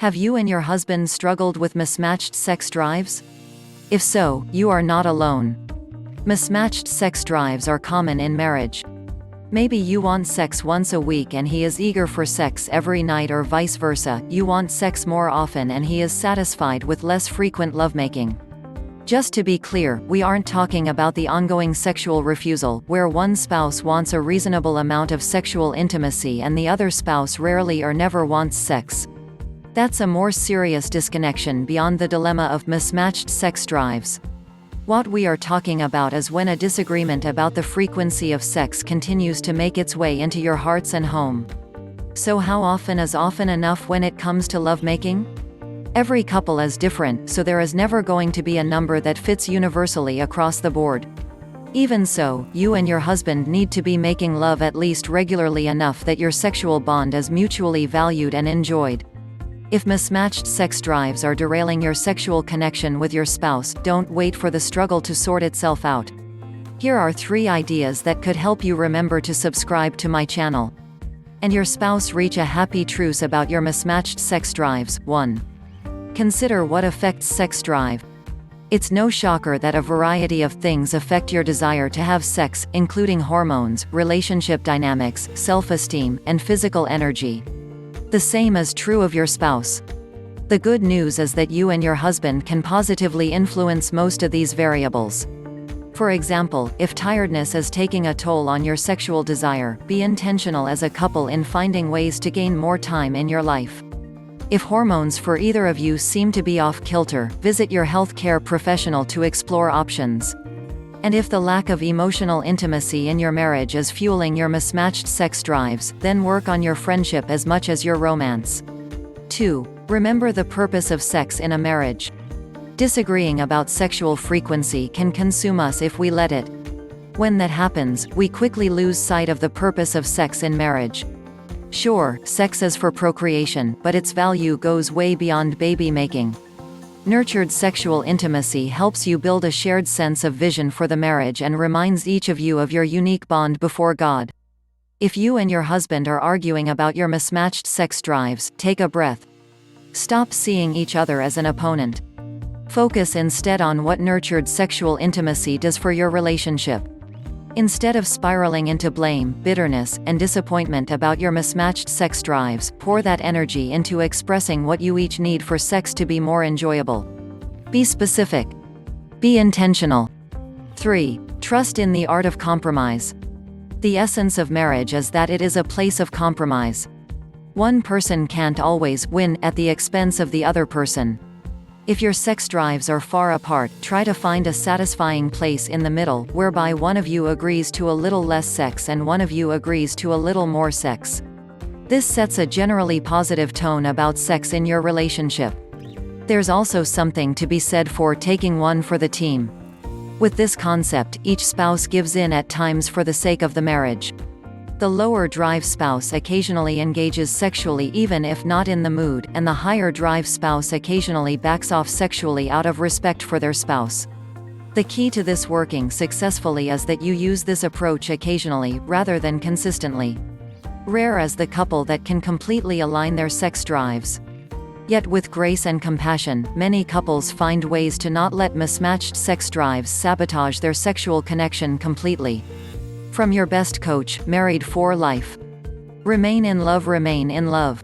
Have you and your husband struggled with mismatched sex drives? If so, you are not alone. Mismatched sex drives are common in marriage. Maybe you want sex once a week and he is eager for sex every night, or vice versa, you want sex more often and he is satisfied with less frequent lovemaking. Just to be clear, we aren't talking about the ongoing sexual refusal, where one spouse wants a reasonable amount of sexual intimacy and the other spouse rarely or never wants sex. That's a more serious disconnection beyond the dilemma of mismatched sex drives. What we are talking about is when a disagreement about the frequency of sex continues to make its way into your hearts and home. So how often is often enough when it comes to lovemaking? Every couple is different, so there is never going to be a number that fits universally across the board. Even so, you and your husband need to be making love at least regularly enough that your sexual bond is mutually valued and enjoyed. If mismatched sex drives are derailing your sexual connection with your spouse, don't wait for the struggle to sort itself out. Here are 3 ideas that could help you remember to subscribe to my channel and your spouse reach a happy truce about your mismatched sex drives. 1. Consider what affects sex drive. It's no shocker that a variety of things affect your desire to have sex, including hormones, relationship dynamics, self-esteem, and physical energy. The same is true of your spouse. The good news is that you and your husband can positively influence most of these variables. For example, if tiredness is taking a toll on your sexual desire, be intentional as a couple in finding ways to gain more time in your life. If hormones for either of you seem to be off kilter, visit your healthcare professional to explore options. And if the lack of emotional intimacy in your marriage is fueling your mismatched sex drives, then work on your friendship as much as your romance. 2. Remember the purpose of sex in a marriage. Disagreeing about sexual frequency can consume us if we let it. When that happens, we quickly lose sight of the purpose of sex in marriage. Sure, sex is for procreation, but its value goes way beyond baby making. Nurtured sexual intimacy helps you build a shared sense of vision for the marriage and reminds each of you of your unique bond before God. If you and your husband are arguing about your mismatched sex drives, take a breath. Stop seeing each other as an opponent. Focus instead on what nurtured sexual intimacy does for your relationship. Instead of spiraling into blame, bitterness, and disappointment about your mismatched sex drives, pour that energy into expressing what you each need for sex to be more enjoyable. Be specific. Be intentional. 3. Trust in the art of compromise. The essence of marriage is that it is a place of compromise. One person can't always win at the expense of the other person. If your sex drives are far apart, try to find a satisfying place in the middle, whereby one of you agrees to a little less sex and one of you agrees to a little more sex. This sets a generally positive tone about sex in your relationship. There's also something to be said for taking one for the team. With this concept, each spouse gives in at times for the sake of the marriage. The lower drive spouse occasionally engages sexually even if not in the mood, and the higher drive spouse occasionally backs off sexually out of respect for their spouse. The key to this working successfully is that you use this approach occasionally, rather than consistently. Rare is the couple that can completely align their sex drives. Yet with grace and compassion, many couples find ways to not let mismatched sex drives sabotage their sexual connection completely. From your best coach, married for life. Remain in love. Remain in love.